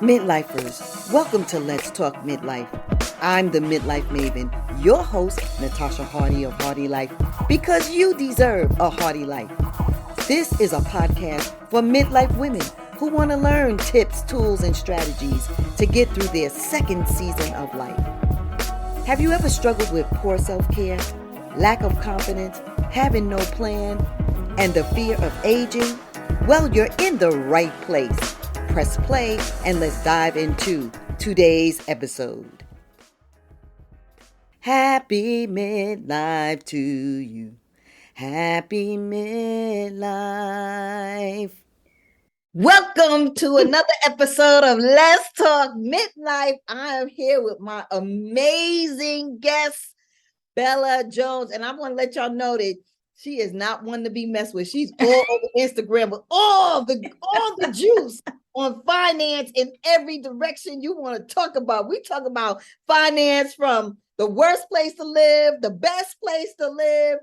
Midlifers, welcome to Let's Talk Midlife. I'm the Midlife Maven, your host, Natasha Hardy of Hardy Life, because you deserve a hardy life. This is a podcast for midlife women who want to learn tips, tools, and strategies to get through their second season of life. Have you ever struggled with poor self-care, lack of confidence, having no plan, and the fear of aging? Well, you're in the right place. Press play and let's dive into today's episode. Happy midlife to you. Happy midlife. Welcome to another episode of Let's Talk Midlife. I am here with my amazing guest, Bella Jones, and I want to let y'all know that she is not one to be messed with. She's all over Instagram with all the juice on finance in every direction you want to talk about. We talk about finance from the worst place to live, the best place to live,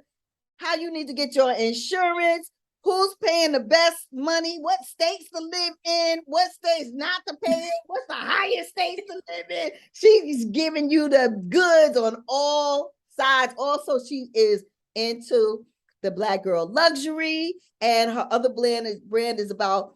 how you need to get your insurance, who's paying the best money, what states to live in, what states not to pay in, what's the highest states to live in. She's giving you the goods on all sides. Also, she is into the Black Girl Luxury, and her other brand is about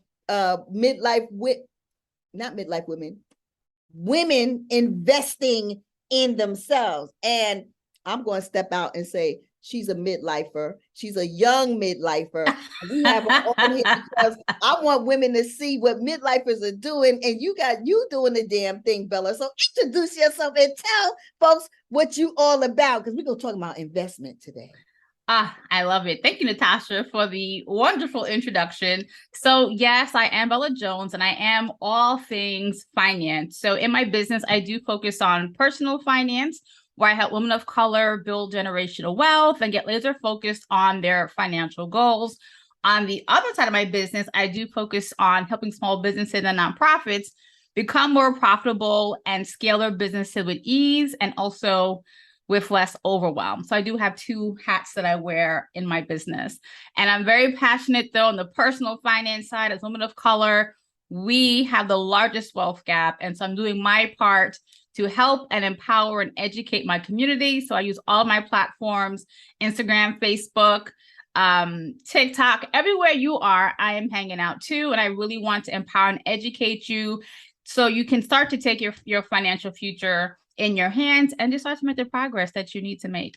women investing in themselves. And I'm going to step out and say she's a midlifer. She's a young midlifer. We have her on here because I want women to see what midlifers are doing, and you doing the damn thing, Bella. So introduce yourself and tell folks what you all about, because we're going to talk about investment today. I love it. Thank you, Natasha, for the wonderful introduction. So yes, I am Bella Jones, and I am all things finance. So in my business, I do focus on personal finance, where I help women of color build generational wealth and get laser focused on their financial goals. On the other side of my business, I do focus on helping small businesses and nonprofits become more profitable and scale their businesses with ease and also with less overwhelm. So I do have two hats that I wear in my business. And I'm very passionate, though, on the personal finance side. As women of color, we have the largest wealth gap. And so I'm doing my part to help and empower and educate my community. So I use all my platforms, Instagram, Facebook, TikTok, everywhere you are, I am hanging out too. And I really want to empower and educate you so you can start to take your financial future in your hands and just start to make the progress that you need to make.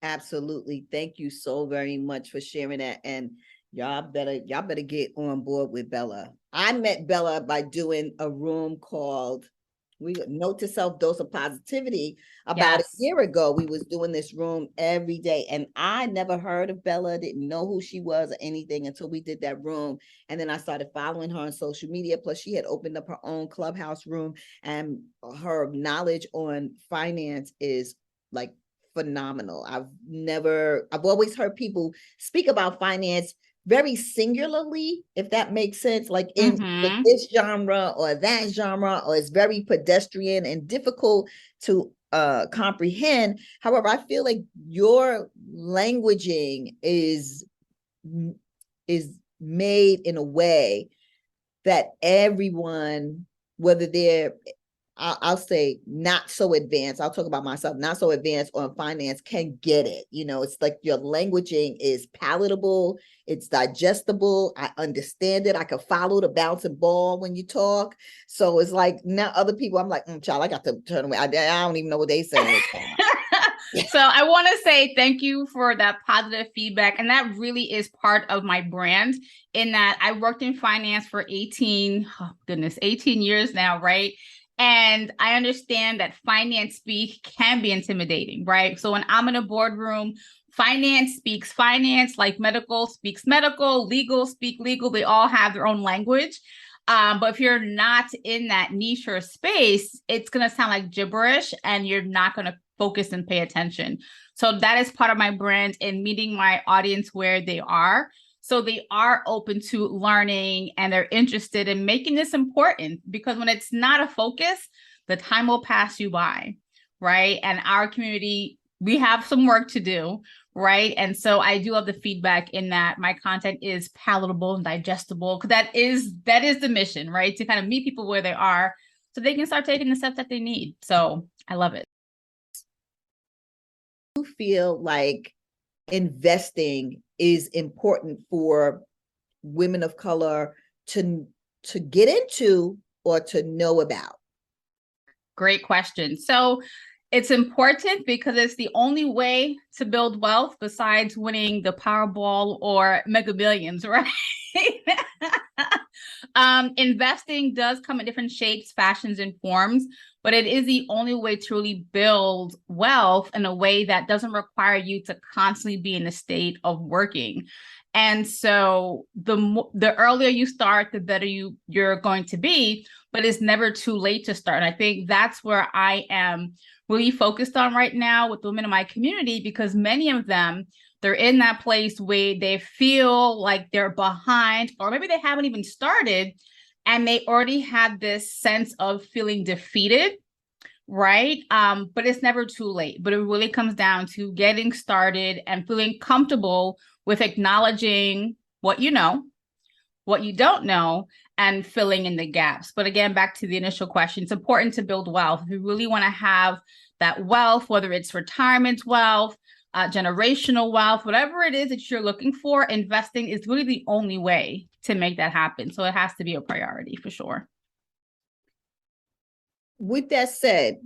Absolutely. Thank you so very much for sharing that. And y'all better get on board with Bella. I met Bella by doing a room called Note to Self Dose of Positivity about a year ago. We was doing this room every day, and I never heard of Bella, didn't know who she was or anything until we did that room. And then I started following her on social media. Plus, she had opened up her own clubhouse room, and her knowledge on finance is like phenomenal. I've always heard people speak about finance very singularly, if that makes sense, like in this genre or that genre, or it's very pedestrian and difficult to comprehend. However, I feel like your languaging is made in a way that everyone, whether they're I'll say not so advanced, I'll talk about myself, not so advanced on finance, can get it. You know, it's like your languaging is palatable, it's digestible, I understand it, I can follow the bouncing ball when you talk. So it's like now other people, I'm like, child, I got to turn away. I don't even know what they say. So I want to say thank you for that positive feedback. And that really is part of my brand, in that I worked in finance for 18 years now, right? And I understand that finance speak can be intimidating, right? So when I'm in a boardroom, finance speaks finance, like medical speaks medical, legal speak legal. They all have their own language. But if you're not in that niche or space, it's going to sound like gibberish and you're not going to focus and pay attention. So that is part of my brand, in meeting my audience where they are. So they are open to learning and they're interested in making this important, because when it's not a focus, the time will pass you by, right? And our community we have some work to do, right? And so I do love the feedback in that my content is palatable and digestible, because that is the mission, right? To kind of meet people where they are so they can start taking the steps that they need. So I love it. You feel like investing is important for women of color to get into or to know about? Great question. So it's important because it's the only way to build wealth besides winning the Powerball or Mega Millions, right? Investing does come in different shapes, fashions, and forms, but it is the only way to really build wealth in a way that doesn't require you to constantly be in a state of working. And so the earlier you start, the better you're going to be, but it's never too late to start. And I think that's where I am really focused on right now with the women in my community, because many of them, they're in that place where they feel like they're behind, or maybe they haven't even started and they already had this sense of feeling defeated, right? But it's never too late. But it really comes down to getting started and feeling comfortable with acknowledging what you know, what you don't know, and filling in the gaps. But again, back to the initial question, it's important to build wealth. If you really want to have that wealth, whether it's retirement wealth, generational wealth, whatever it is that you're looking for, investing is really the only way to make that happen. So it has to be a priority for sure. With that said,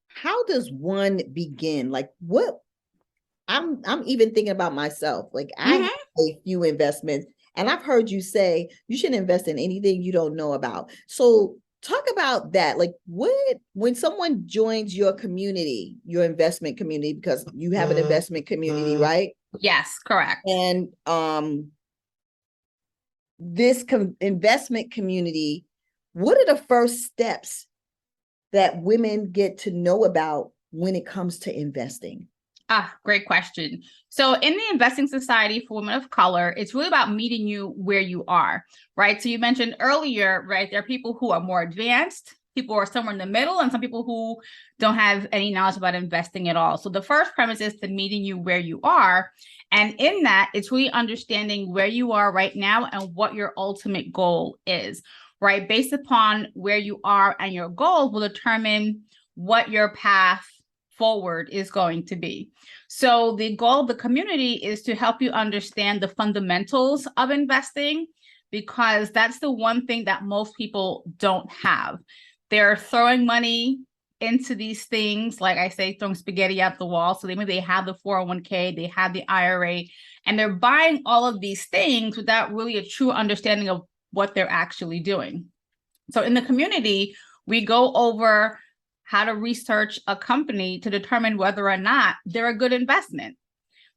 how does one begin? Like, what I'm even thinking about myself. Like, I have a few investments, and I've heard you say you shouldn't invest in anything you don't know about. So talk about that. Like, when someone joins your community, your investment community, because you have an investment community, right? Yes, correct. And this investment community, what are the first steps that women get to know about when it comes to investing? Great question. So in the Investing Society for Women of Color, it's really about meeting you where you are, right? So you mentioned earlier, right, there are people who are more advanced, people who are somewhere in the middle, and some people who don't have any knowledge about investing at all. So the first premise is to meeting you where you are. And in that, it's really understanding where you are right now and what your ultimate goal is, right? Based upon where you are and your goal will determine what your path forward is going to be. So the goal of the community is to help you understand the fundamentals of investing, because that's the one thing that most people don't have. They're throwing money into these things, like I say, throwing spaghetti at the wall. So they have the 401k, they have the IRA, and they're buying all of these things without really a true understanding of what they're actually doing. So in the community, we go over how to research a company to determine whether or not they're a good investment.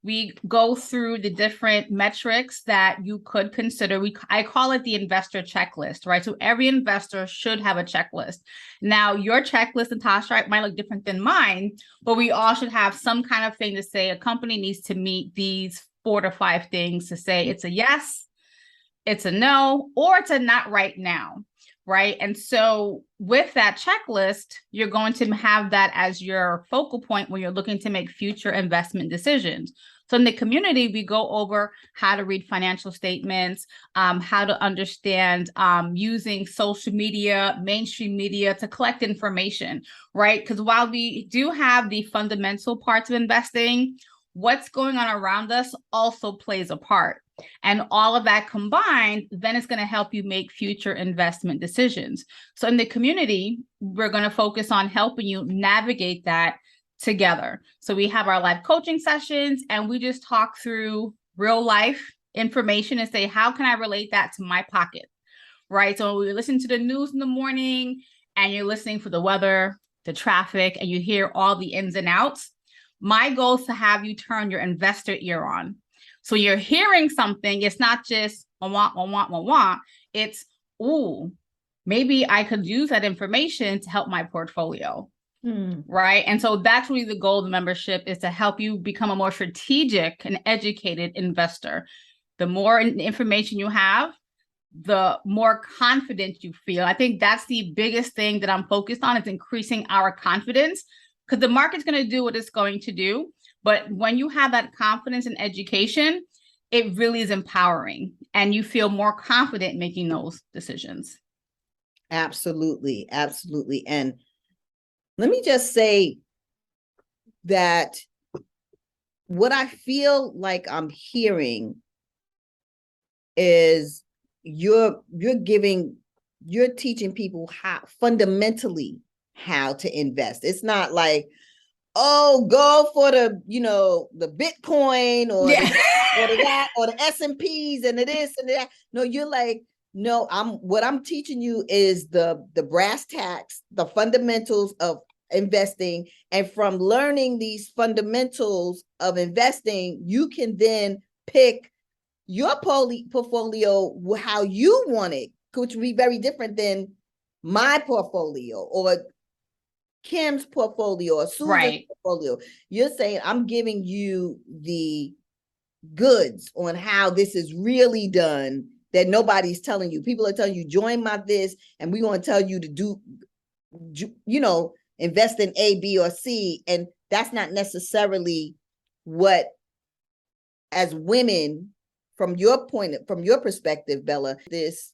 We go through the different metrics that you could consider. I call it the investor checklist, right? So every investor should have a checklist. Now, your checklist, Natasha, right, might look different than mine, but we all should have some kind of thing to say a company needs to meet these 4 to 5 things to say it's a yes, it's a no, or it's a not right now. Right. And so with that checklist, you're going to have that as your focal point when you're looking to make future investment decisions. So in the community, we go over how to read financial statements, how to understand using social media, mainstream media to collect information, right? Because while we do have the fundamental parts of investing, what's going on around us also plays a part. And all of that combined, then it's going to help you make future investment decisions. So in the community, we're going to focus on helping you navigate that together. So we have our live coaching sessions, and we just talk through real life information and say, how can I relate that to my pocket? Right. So we listen to the news in the morning and you're listening for the weather, the traffic, and you hear all the ins and outs. My goal is to have you turn your investor ear on. So you're hearing something, it's not just want. It's, ooh, maybe I could use that information to help my portfolio. Right. And so that's really the goal of the membership, is to help you become a more strategic and educated investor. The more information you have, the more confident you feel. I think that's the biggest thing that I'm focused on, is increasing our confidence, because the market's going to do what it's going to do. But when you have that confidence in education, it really is empowering and you feel more confident making those decisions. Absolutely. Absolutely. And let me just say that what I feel like I'm hearing is you're teaching people how fundamentally how to invest. It's not like, oh, go for the, the Bitcoin or Yeah. the S&Ps and the this and that. No, you're like, no, what I'm teaching you is the brass tacks, the fundamentals of investing. And from learning these fundamentals of investing, you can then pick your portfolio how you want it, which would be very different than my portfolio or Kim's portfolio or Susan's Right. portfolio. You're saying I'm giving you the goods on how this is really done that nobody's telling you. People are telling you, join my this, and we're going to tell you to do, invest in A, B, or C. And that's not necessarily what, as women, from your perspective, Bella, this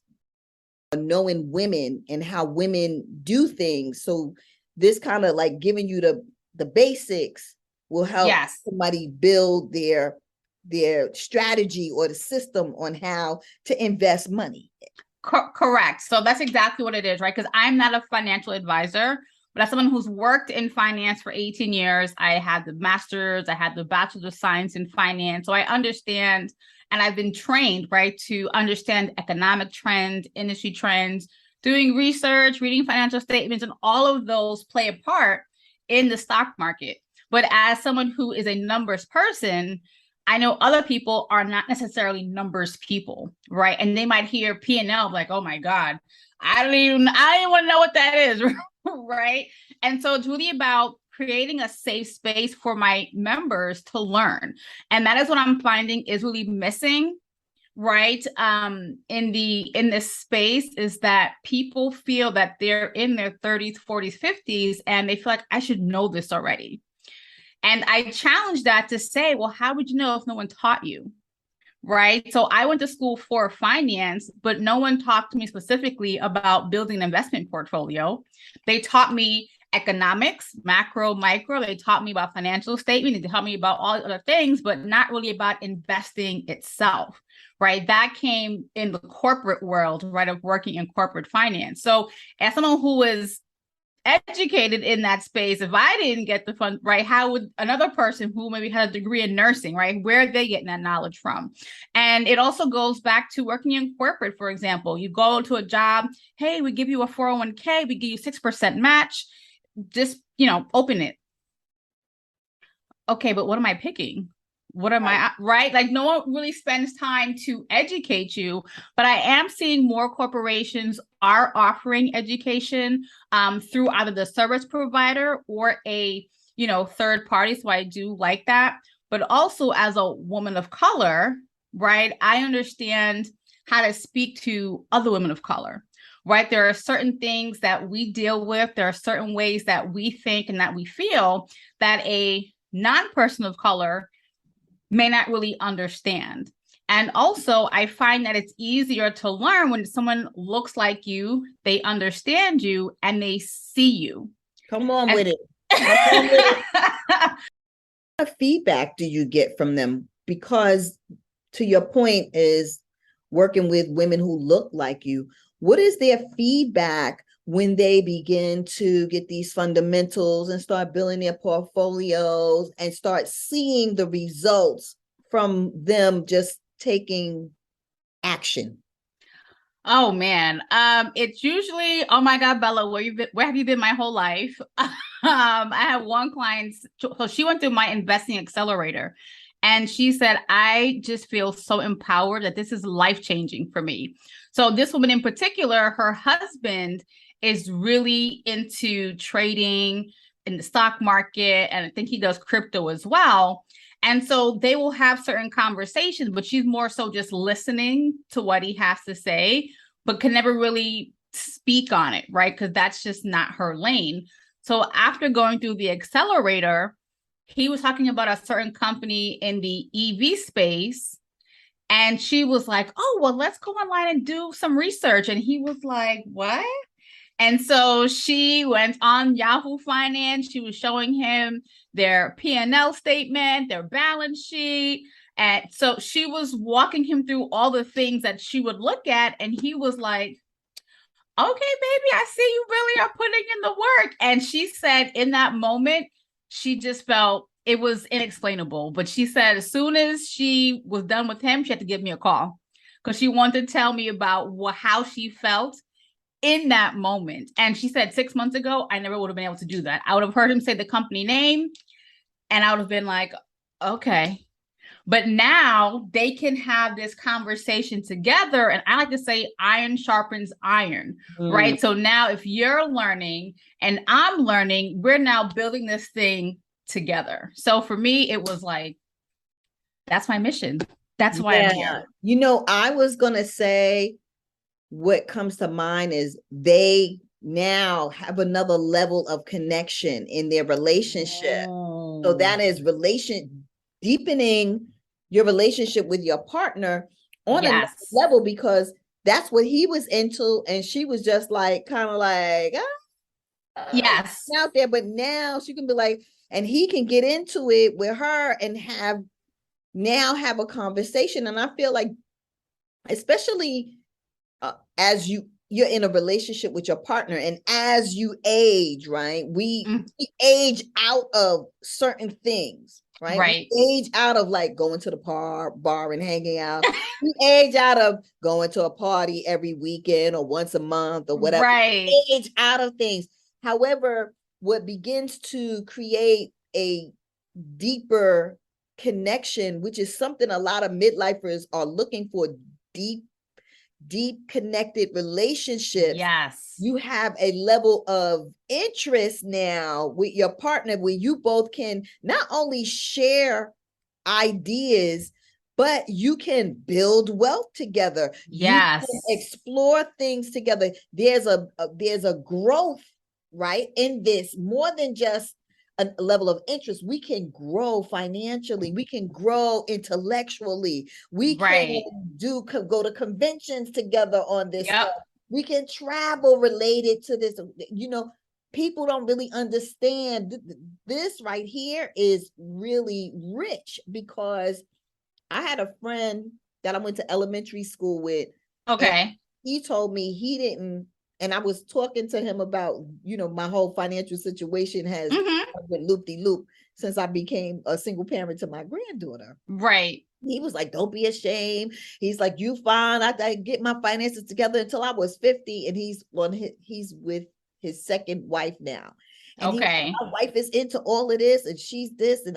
knowing women and how women do things. So this kind of like giving you the basics will help somebody build their strategy or the system on how to invest money. Correct. So that's exactly what it is, right? Because I'm not a financial advisor, but as someone who's worked in finance for 18 years, I had the master's, I had the bachelor's of science in finance. So I understand, and I've been trained, right, to understand economic trends, industry trends, doing research, reading financial statements, and all of those play a part in the stock market. But as someone who is a numbers person, I know other people are not necessarily numbers people, right? And they might hear P&L like, oh my God, I don't even want to know what that is, right? And so it's really about creating a safe space for my members to learn. And that is what I'm finding is really missing, right? In this space is that people feel that they're in their 30s, 40s, 50s, and they feel like I should know this already. And I challenge that to say, well, how would you know if no one taught you? Right. So I went to school for finance, but no one talked to me specifically about building an investment portfolio. They taught me economics, macro, micro. They taught me about financial statement. They taught me about all other things, but not really about investing itself. Right. That came in the corporate world, right, of working in corporate finance. So as someone who is educated in that space, if I didn't get the fund, right, how would another person who maybe had a degree in nursing, right, where are they getting that knowledge from? And it also goes back to working in corporate, for example. You go to a job, hey, we give you a 401k, we give you 6% match, just, open it. Okay, but what am I picking? What am I, right? Like no one really spends time to educate you, but I am seeing more corporations are offering education through either the service provider or a, third party. So I do like that. But also as a woman of color, right, I understand how to speak to other women of color, right? There are certain things that we deal with. There are certain ways that we think and that we feel that a non-person of color may not really understand. And also, I find that it's easier to learn when someone looks like you, they understand you, and they see you. Come on with it. What feedback do you get from them? Because to your point is working with women who look like you. What is their feedback when they begin to get these fundamentals and start building their portfolios and start seeing the results from them just taking action? Oh man, it's usually, oh my God, Bella, where have you been my whole life? I have one client, so she went through my investing accelerator, and she said, I just feel so empowered that this is life-changing for me. So this woman in particular, her husband is really into trading in the stock market, and I think he does crypto as well. And so they will have certain conversations, but she's more so just listening to what he has to say, but can never really speak on it, right? Because that's just not her lane. So after going through the accelerator, he was talking about a certain company in the EV space. And she was like, oh, well, let's go online and do some research. And he was like, what? And so she went on Yahoo Finance. She was showing him their P&L statement, their balance sheet. And so she was walking him through all the things that she would look at. And he was like, okay, baby, I see you really are putting in the work. And she said in that moment, she just felt it was inexplainable. But she said as soon as she was done with him, she had to give me a call because she wanted to tell me about how she felt in that moment. And she said 6 months ago, I never would have been able to do that. I would have heard him say the company name and I would have been like, okay. But now they can have this conversation together. And I like to say iron sharpens iron, right? So now if you're learning and I'm learning, we're now building this thing together. So for me, it was like, that's my mission. That's why I'm here. You know, I was going to say what comes to mind is they now have another level of connection in their relationship. So that is deepening your relationship with your partner on a level, because that's what he was into. And she was just like, kind of like, out there. But now she can be like, and he can get into it with her and have a conversation. And I feel like, especially as you're in a relationship with your partner, and as you age, right? We age out of certain things, right? Right. We age out of like going to the bar and hanging out. We age out of going to a party every weekend or once a month or whatever. Right. We age out of things. However, what begins to create a deeper connection, which is something a lot of midlifers are looking for, deep connected relationships. Yes. You have a level of interest now with your partner where you both can not only share ideas, but you can build wealth together. Yes. You can explore things together. There's a growth, right, in this, more than just a level of interest. We can grow financially. We can grow intellectually. We can go to conventions together on this stuff. We can travel related to this. You know, people don't really understand this right here is really rich, because I had a friend that I went to elementary school with. Okay. He told me he didn't. And I was talking to him about, you know, my whole financial situation has been loop-de-loop since I became a single parent to my granddaughter. Right. He was like, don't be ashamed. He's like, you fine. I get my finances together until I was 50. And he's with his second wife now. And my wife is into all of this and she's this. And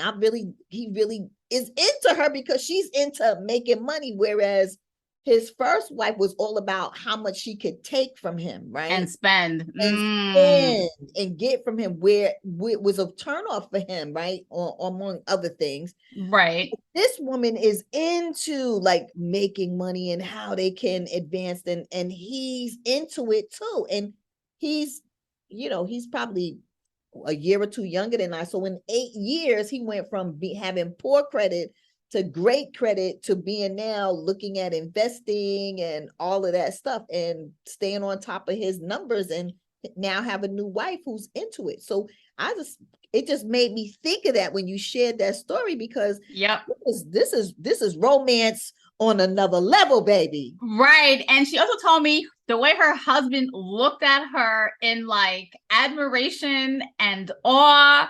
he really is into her because she's into making money. Whereas his first wife was all about how much she could take from him, right? And spend. And get from him, where it was a turnoff for him, right? Or among other things. Right. This woman is into like making money and how they can advance, and he's into it too. And he's probably a year or two younger than I. So in 8 years, he went from having poor credit to great credit to being now looking at investing and all of that stuff and staying on top of his numbers, and now have a new wife who's into it. So it just made me think of that when you shared that story, because this is romance on another level, baby. Right. And she also told me the way her husband looked at her in like admiration and awe.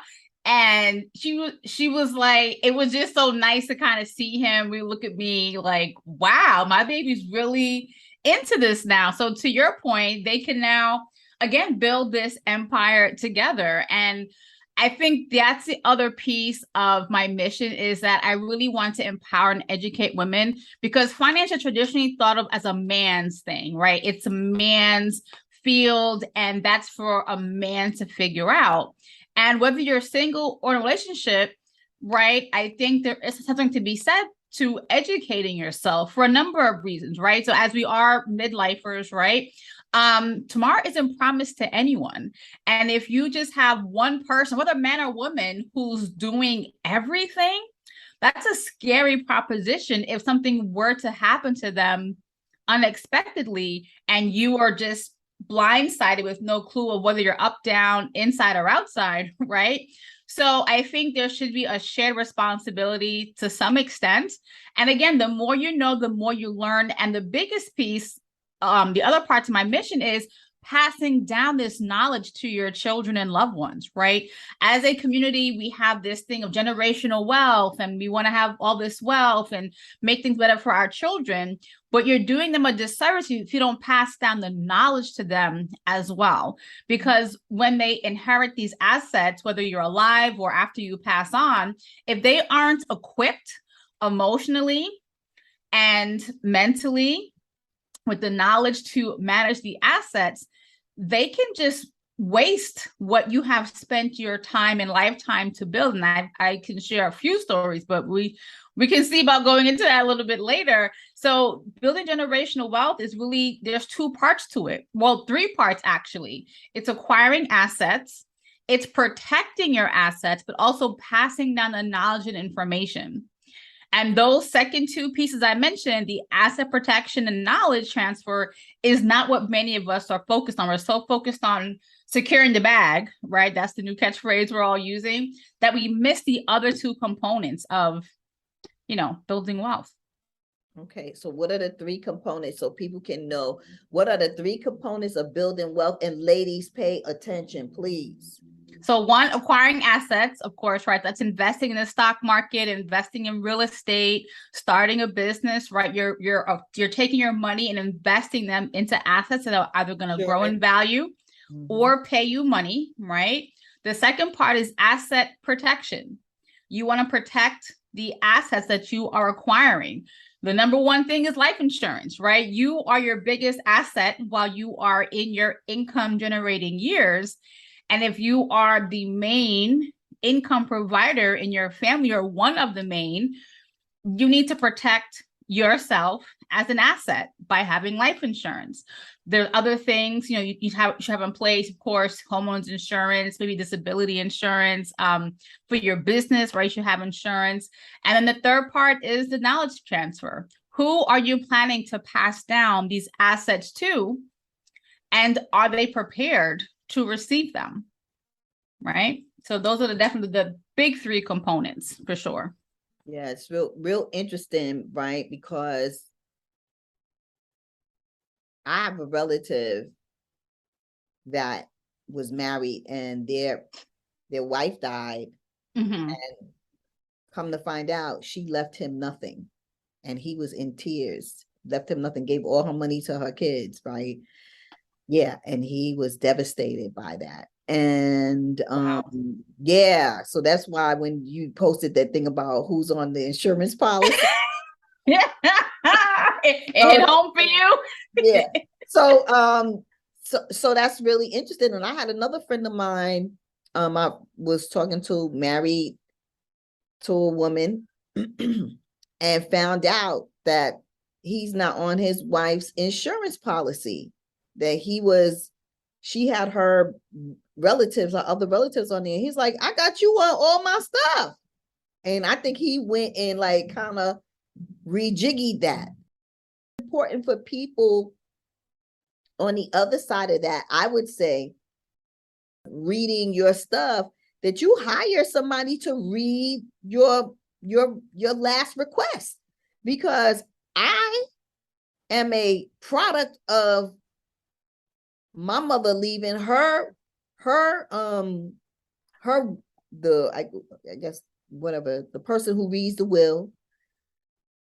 And she was like, it was just so nice to kind of see him. We look at me like, wow, my baby's really into this now. So to your point, they can now, again, build this empire together. And I think that's the other piece of my mission, is that I really want to empower and educate women, because finance is traditionally thought of as a man's thing, right? It's a man's field, and that's for a man to figure out. And whether you're single or in a relationship, right, I think there is something to be said to educating yourself for a number of reasons, right? So as we are midlifers, right, Tomorrow isn't promised to anyone. And if you just have one person, whether man or woman, who's doing everything, that's a scary proposition if something were to happen to them unexpectedly and you are just blindsided with no clue of whether you're up, down, inside, or outside, right? So I think there should be a shared responsibility to some extent. And again, the more you know, the more you learn. And the biggest piece, the other part to my mission is passing down this knowledge to your children and loved ones, right? As a community, we have this thing of generational wealth, and we want to have all this wealth and make things better for our children, but you're doing them a disservice if you don't pass down the knowledge to them as well. Because when they inherit these assets, whether you're alive or after you pass on, if they aren't equipped emotionally and mentally with the knowledge to manage the assets, they can just waste what you have spent your time and lifetime to build. And I can share a few stories, but we can see about going into that a little bit later. So building generational wealth is really, there's two parts to it. Well, three parts, actually. It's acquiring assets, it's protecting your assets, but also passing down the knowledge and information. And those second two pieces I mentioned, the asset protection and knowledge transfer, is not what many of us are focused on. We're so focused on securing the bag, right? That's the new catchphrase we're all using, that we miss the other two components of, building wealth. Okay, so what are the three components so people can know what are the three components of building wealth? And ladies, pay attention, please. So one, acquiring assets, of course, right? That's investing in the stock market, investing in real estate, starting a business, right? You're taking your money and investing them into assets that are either going to grow in value or pay you money, right? The second part is asset protection. You want to protect the assets that you are acquiring. The number one thing is life insurance, right? You are your biggest asset while you are in your income generating years. And if you are the main income provider in your family or one of the main, you need to protect yourself as an asset by having life insurance. There's other things, you should have in place, of course, homeowners insurance, maybe disability insurance, for your business, right? You should have insurance. And then the third part is the knowledge transfer. Who are you planning to pass down these assets to? And are they prepared to receive them, right? So those are definitely the big three components for sure. Yeah, it's real interesting, right? Because I have a relative that was married and their wife died, and come to find out she left him nothing, and he was in tears, left him nothing, gave all her money to her kids, right? Yeah, and he was devastated by that. And yeah, so that's why when you posted that thing about who's on the insurance policy, it hit home for you. Yeah. So so that's really interesting. And I had another friend of mine, I was talking to, married to a woman, and found out that he's not on his wife's insurance policy, that she had her relatives or other relatives on there. He's like, I got you on all my stuff. And I think he went and like kind of rejiggied that. Important for people on the other side of that, I would say, reading your stuff, that you hire somebody to read your last request, because I am a product of my mother leaving I guess whatever, the person who reads the will,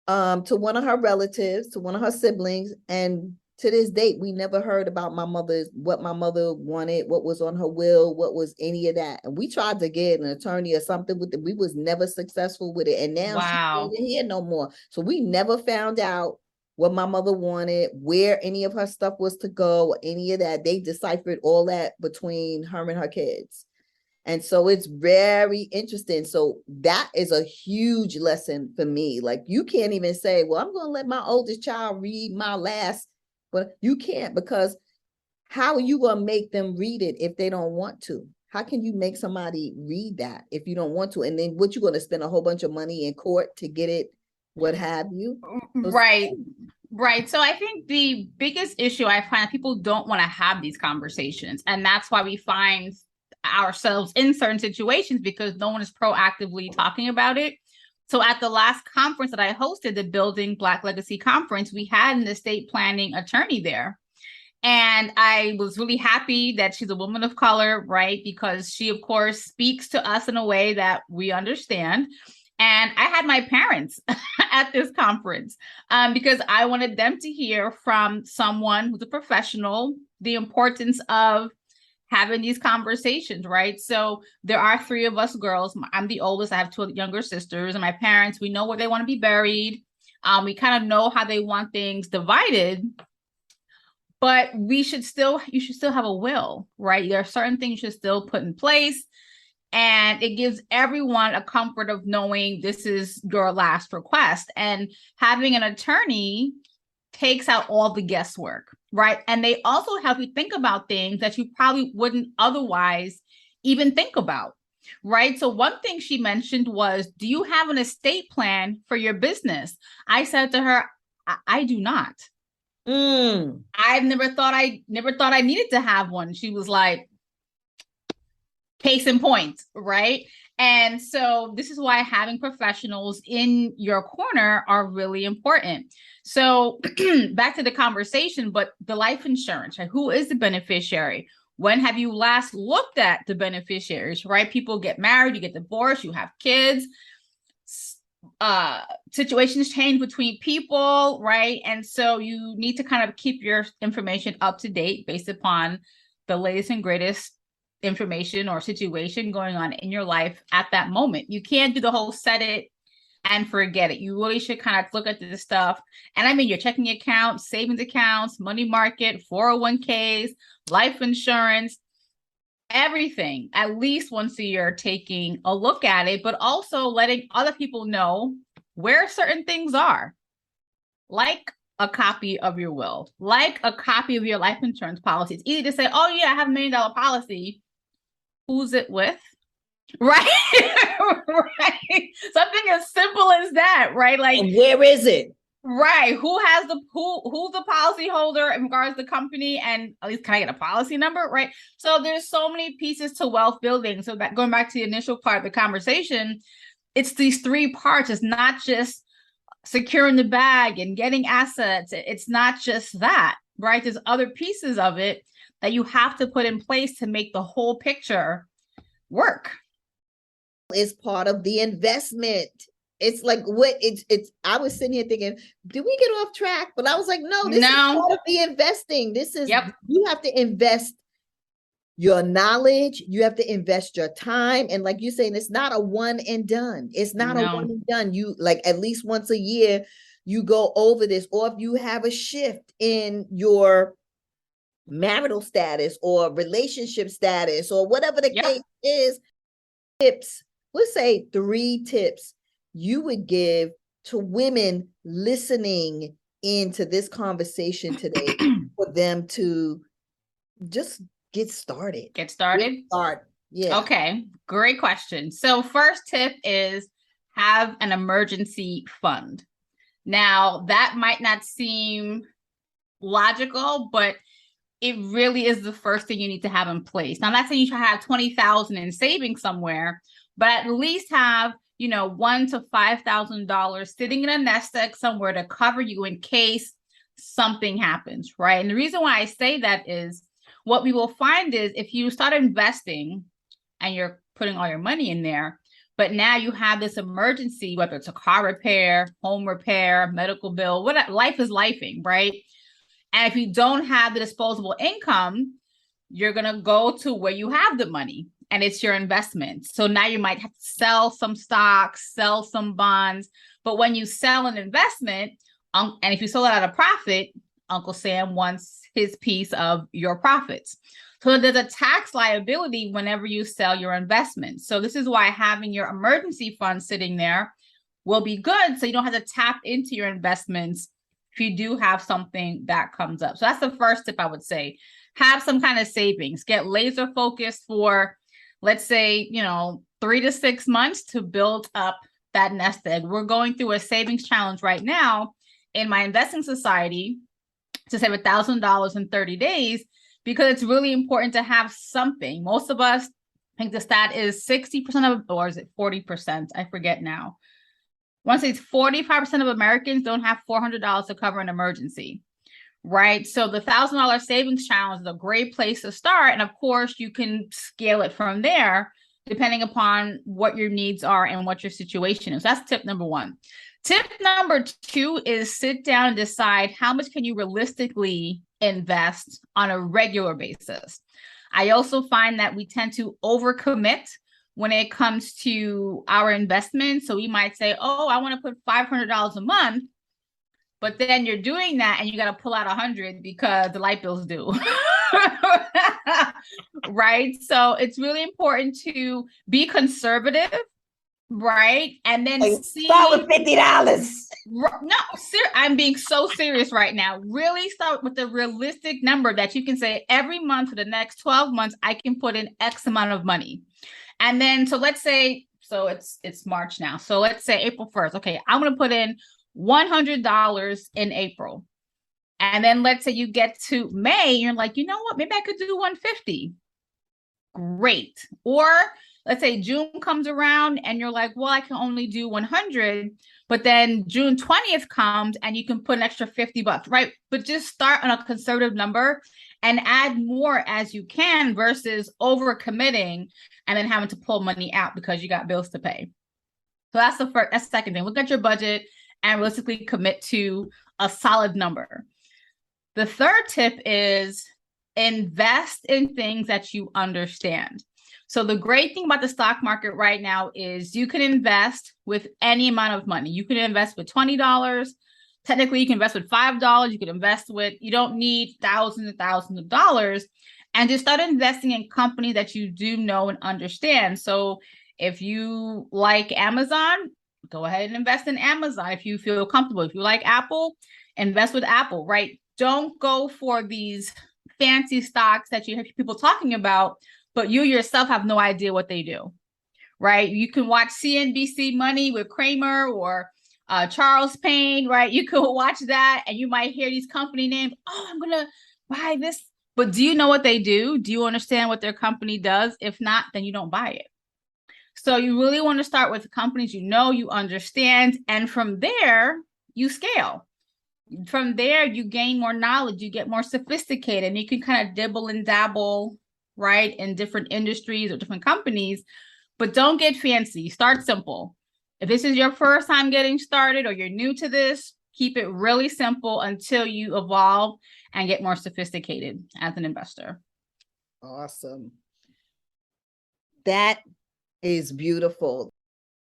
to one of her relatives, to one of her siblings. And to this date, we never heard about what my mother wanted, what was on her will, what was any of that. And we tried to get an attorney or something with it. We was never successful with it. And now Wow. She's not here no more. So we never found out what my mother wanted, where any of her stuff was to go, or any of that. They deciphered all that between her and her kids. And so it's very interesting. So that is a huge lesson for me. Like, you can't even say, well, I'm going to let my oldest child read my last, but you can't, because how are you going to make them read it if they don't want to? How can you make somebody read that if you don't want to? And then what, you going to spend a whole bunch of money in court to get it, what have you? Right. Right. So I think the biggest issue I find, people don't want to have these conversations. And that's why we find ourselves in certain situations, because no one is proactively talking about it. So at the last conference that I hosted, the Building Black Legacy Conference, we had an estate planning attorney there. And I was really happy that she's a woman of color, right? Because she, of course, speaks to us in a way that we understand. And I had my parents at this conference because I wanted them to hear from someone who's a professional, the importance of having these conversations, right? So there are three of us girls. I'm the oldest. I have two younger sisters, and my parents, we know where they want to be buried. We kind of know how they want things divided. But you should still have a will, right? There are certain things you should still put in place. And it gives everyone a comfort of knowing this is your last request. And having an attorney takes out all the guesswork, right? And they also help you think about things that you probably wouldn't otherwise even think about, right? So one thing she mentioned was, do you have an estate plan for your business? I said to her, I do not. I never thought I needed to have one. She was like, case in point, right? And so this is why having professionals in your corner are really important. So back to the conversation, but the life insurance, right? Who is the beneficiary? When have you last looked at the beneficiaries, right? People get married, you get divorced, you have kids. Situations change between people, right? And so you need to kind of keep your information up to date based upon the latest and greatest information or situation going on in your life at that moment. You can't do the whole set it and forget it. You really should kind of look at this stuff. And I mean, your checking accounts, savings accounts, money market, 401ks, life insurance, everything, at least once a year, taking a look at it, but also letting other people know where certain things are, like a copy of your will, like a copy of your life insurance policy. It's easy to say, oh yeah, I have $1 million policy. Who's it with? Right? Right. Something as simple as that, right? Like, and where is it? Right. Who's the policy holder in regards to the company, and at least can I get a policy number? Right. So there's so many pieces to wealth building. So that going back to the initial part of the conversation, it's these three parts. It's not just securing the bag and getting assets. It's not just that, right? There's other pieces of it that you have to put in place to make the whole picture work. Is part of the investment. It's like what it's I was sitting here thinking, did we get off track? But I was like, no, this is part of the investing. This is, you have to invest your knowledge, you have to invest your time. And like you're saying, it's not a one and done. It's not a one and done. You like at least once a year, you go over this, or if you have a shift in your marital status or relationship status or whatever the case is, tips, let's say 3 tips you would give to women listening into this conversation today for them to just get started. Yeah. Okay. Great question. So first tip is have an emergency fund. Now that might not seem logical, but it really is the first thing you need to have in place. Now, I'm not saying you should have 20,000 in savings somewhere, but at least have, $1,000 to $5,000 sitting in a nest egg somewhere to cover you in case something happens, right? And the reason why I say that is what we will find is if you start investing and you're putting all your money in there, but now you have this emergency, whether it's a car repair, home repair, medical bill, what life is lifing, right? And if you don't have the disposable income, you're going to go to where you have the money, and it's your investment. So now you might have to sell some stocks, sell some bonds. But when you sell an investment, and if you sell it at a profit, Uncle Sam wants his piece of your profits. So there's a tax liability whenever you sell your investment. So this is why having your emergency fund sitting there will be good. So you don't have to tap into your investments if you do have something that comes up. So that's the first tip I would say. Have some kind of savings. Get laser focused for, let's say, 3 to 6 months to build up that nest egg. We're going through a savings challenge right now in my investing society to save $1,000 in 30 days, because it's really important to have something. Most of us, I think the stat is 60% of, or is it 40%? I forget now. I want to say it's 45% of Americans don't have $400 to cover an emergency, right? So the $1,000 savings challenge is a great place to start. And of course, you can scale it from there, depending upon what your needs are and what your situation is. That's tip number one. Tip number two is sit down and decide how much can you realistically invest on a regular basis. I also find that we tend to overcommit when it comes to our investments. So we might say, oh, I want to put $500 a month, but then you're doing that and you got to pull out 100 because the light bill's due. Right? So it's really important to be conservative, right? And then start with $50. No, I'm being so serious right now. Really start with a realistic number that you can say every month for the next 12 months, I can put in X amount of money. And then, so let's say, so it's March now. So let's say April 1st. Okay, I'm going to put in $100 in April. And then let's say you get to May, you're like, you know what, maybe I could do 150. Great. Or let's say June comes around and you're like, well, I can only do 100, but then June 20th comes and you can put an extra $50, right? But just start on a conservative number and add more as you can versus overcommitting and then having to pull money out because you got bills to pay. So that's that's the second thing. Look at your budget and realistically commit to a solid number. The third tip is invest in things that you understand. So the great thing about the stock market right now is you can invest with any amount of money. You can invest with $20. Technically, you can invest with $5. You can invest with, you don't need thousands and thousands of dollars, and just start investing in companies that you do know and understand. So if you like Amazon, go ahead and invest in Amazon. If you feel comfortable, if you like Apple, invest with Apple, right? Don't go for these fancy stocks that you hear people talking about, but you yourself have no idea what they do, right? You can watch CNBC Money with Kramer or Charles Payne, right? You could watch that and you might hear these company names. Oh, I'm going to buy this. But do you know what they do? Do you understand what their company does? If not, then you don't buy it. So you really want to start with companies you know, you understand, and from there, you scale. From there, you gain more knowledge, you get more sophisticated, and you can kind of dibble and dabble, right, in different industries or different companies, but don't get fancy. Start simple. If this is your first time getting started or you're new to this, keep it really simple until you evolve and get more sophisticated as an investor. Awesome. That is beautiful.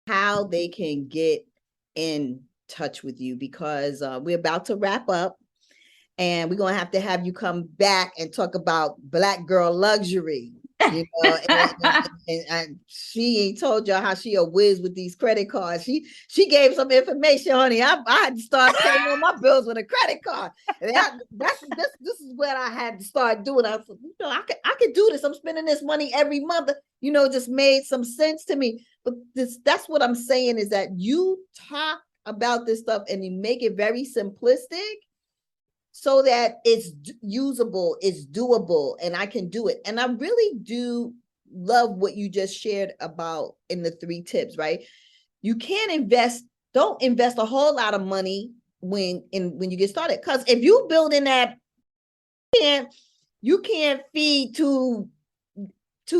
How they can get in touch with you, because we're about to wrap up and we're going to have you come back and talk about Black girl luxury, you know, and she told y'all how she a whiz with these credit cards. She gave some information, honey. I had to start paying all my bills with a credit card. And this is what I had to start doing. I said, you know, I could do this. I'm spending this money every month. You know, just made some sense to me. But that's what I'm saying, is that you talk about this stuff and you make it very simplistic so that it's usable, it's doable, and I can do it. And I really do love what you just shared about in the 3 tips, right? You can't don't invest a whole lot of money when you get started. Because if you build in that, you can't feed two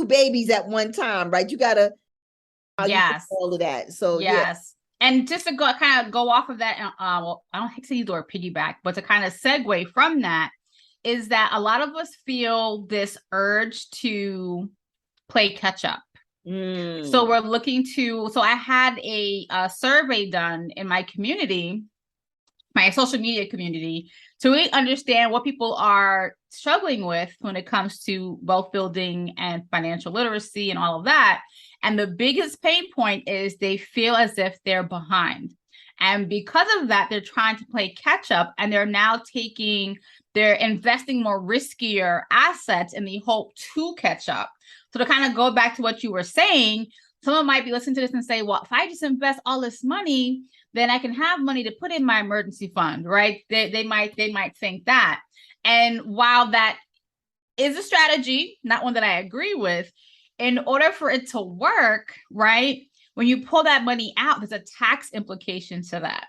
babies at one time, right? You gotta all of that. So yes. Yeah. And just to kind of go off of that, well, I don't hate to use the word piggyback, but to kind of segue from that is that a lot of us feel this urge to play catch up. So we're looking to, so I had a survey done in my community, my social media community, to really understand what people are struggling with when it comes to wealth building and financial literacy and all of that. And the biggest pain point is they feel as if they're behind. And because of that, they're trying to play catch up, and they're investing more riskier assets in the hope to catch up. So to kind of go back to what you were saying, someone might be listening to this and say, well, if I just invest all this money, then I can have money to put in my emergency fund, right? They might think that. And while that is a strategy, not one that I agree with, in order for it to work, right? When you pull that money out, there's a tax implication to that.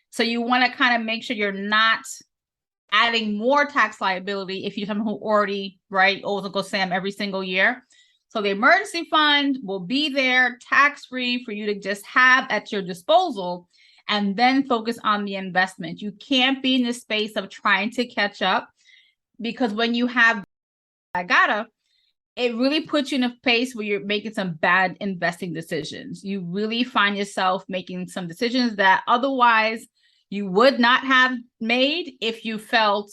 So you want to kind of make sure you're not adding more tax liability if you're someone who already, right, owes Uncle Sam every single year. So the emergency fund will be there tax-free for you to just have at your disposal, and then focus on the investment. You can't be in the space of trying to catch up, because when you have it really puts you in a place where you're making some bad investing decisions. You really find yourself making some decisions that otherwise you would not have made if you felt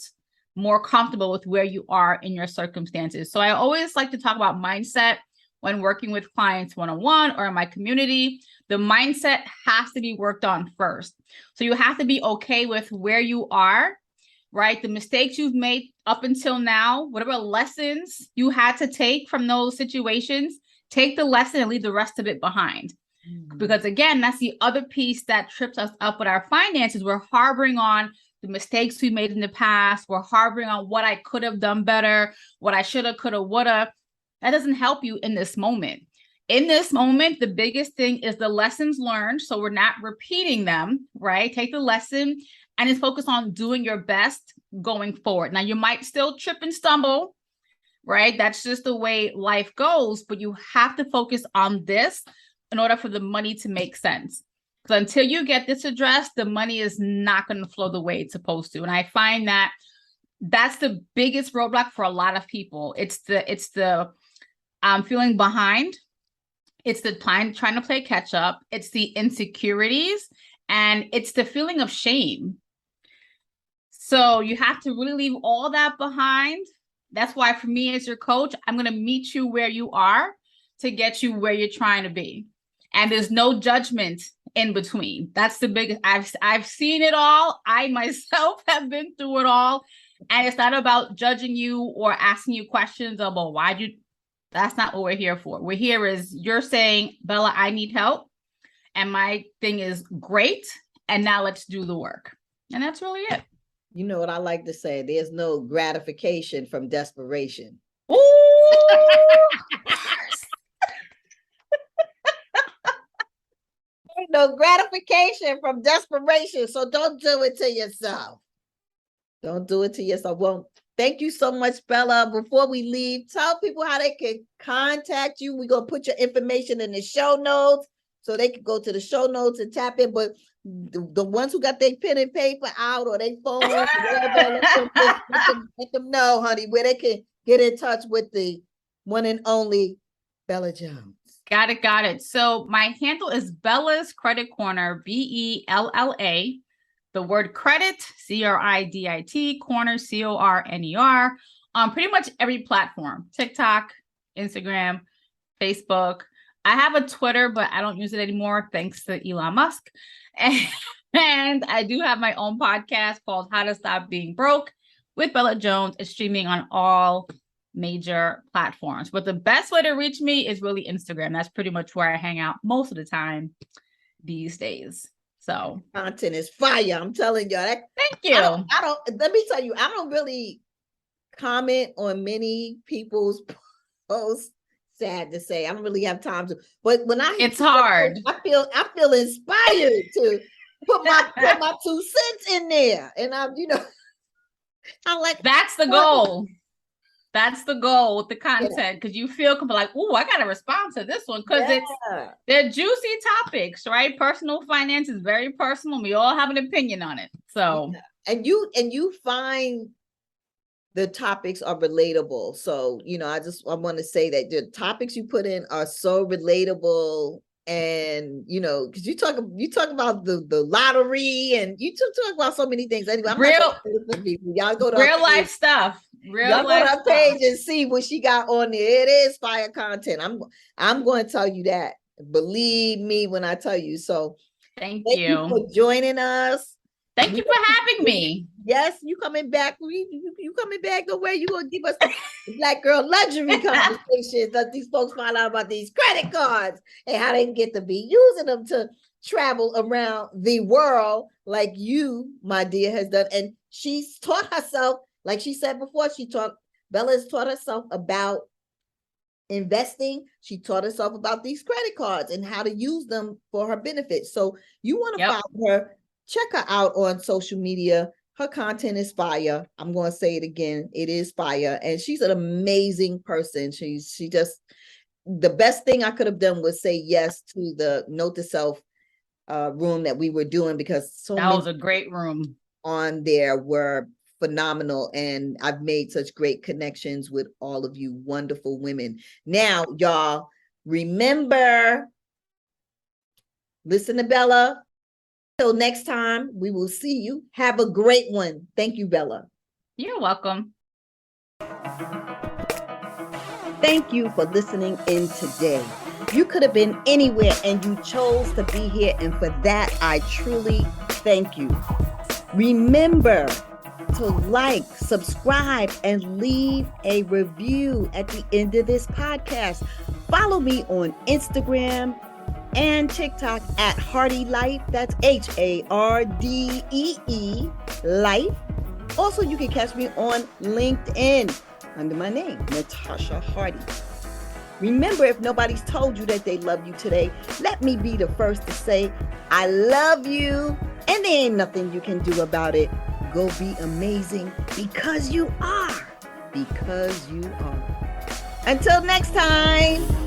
more comfortable with where you are in your circumstances. So I always like to talk about mindset when working with clients one-on-one or in my community. The mindset has to be worked on first. So you have to be okay with where you are, right? The mistakes you've made up until now, whatever lessons you had to take from those situations, take the lesson and leave the rest of it behind. Because again, that's the other piece that trips us up with our finances. We're harboring on the mistakes we made in the past. We're harboring on what I could have done better, what I should have, could have, would have. That doesn't help you in this moment. In this moment, the biggest thing is the lessons learned. So we're not repeating them, right? Take the lesson and just focus on doing your best going forward. Now, you might still trip and stumble, right? That's just the way life goes, but you have to focus on this in order for the money to make sense. So until you get this addressed, the money is not going to flow the way it's supposed to. And I find that that's the biggest roadblock for a lot of people. It's the feeling behind. It's the trying to play catch up. It's the insecurities, and it's the feeling of shame. So you have to really leave all that behind. That's why for me as your coach, I'm going to meet you where you are to get you where you're trying to be. And there's no judgment in between. That's the biggest. I've seen it all. I myself have been through it all. And it's not about judging you or asking you questions about that's not what we're here for. We're here is you're saying, Bella, I need help. And my thing is great. And now let's do the work. And that's really it. You know what I like to say? There's no gratification from desperation. Ooh! No gratification from desperation. So don't do it to yourself. Don't do it to yourself. Well, thank you so much, Bella. Before we leave, tell people how they can contact you. We're going to put your information in the show notes so they can go to the show notes and tap in. But the ones who got their pen and paper out or their phone, whatever, let them know, honey, where they can get in touch with the one and only Bella Jones. Got it. So my handle is Bella's Credit Corner, Bella. The word credit, CRIDIT, corner, CORNER, on pretty much every platform, TikTok, Instagram, Facebook. I have a Twitter, but I don't use it anymore, thanks to Elon Musk. And I do have my own podcast called How to Stop Being Broke with Bella Jones. It's streaming on all major platforms. But the best way to reach me is really Instagram. That's pretty much where I hang out most of the time these days. So content is fire. I'm telling y'all. Thank you. I don't. Let me tell you, I don't really comment on many people's posts. Sad to say, I don't really have time to. But when it's hard. I feel inspired to put my 2 cents in there, and I like that's the goal. That's the goal with the content, because you feel like, oh, I got to respond to this one because they're juicy topics, right? Personal finance is very personal. We all have an opinion on it. So, and you find the topics are relatable. So, I want to say that the topics you put in are so relatable. And because you talk about the lottery, and you talk about so many things. Anyway, y'all go to real life stuff. Y'all go to her page and see what she got on there. It is fire content. I'm going to tell you that. Believe me when I tell you. So Thank Thank you you. for joining us. Thank you for having me. Yes, you coming back. You coming back. Don't worry, you gonna give us the black girl luxury conversations that these folks find out about these credit cards and how they get to be using them to travel around the world like you, my dear, has done. And she's taught herself, like she said before, Bella has taught herself about investing. She taught herself about these credit cards and how to use them for her benefit. So you want to follow her, check her out on social media. Her content is fire. I'm going to say it again. It is fire. And she's an amazing person. She just, the best thing I could have done was say yes to the Note to Self room that we were doing, because that was a great room on there were phenomenal, and I've made such great connections with all of you wonderful women. Now, y'all, remember, listen to Bella. Till next time, we will see you. Have a great one. Thank you, Bella. You're welcome. Thank you for listening in today. You could have been anywhere and you chose to be here, and for that, I truly thank you. Remember to like, subscribe, and leave a review at the end of this podcast. Follow me on Instagram and TikTok at Hardy Life. That's HARDEE Life. Also, you can catch me on LinkedIn under my name, Natasha Hardy. Remember, if nobody's told you that they love you today, let me be the first to say, I love you, and there ain't nothing you can do about it. Go be amazing because you are. Because you are. Until next time.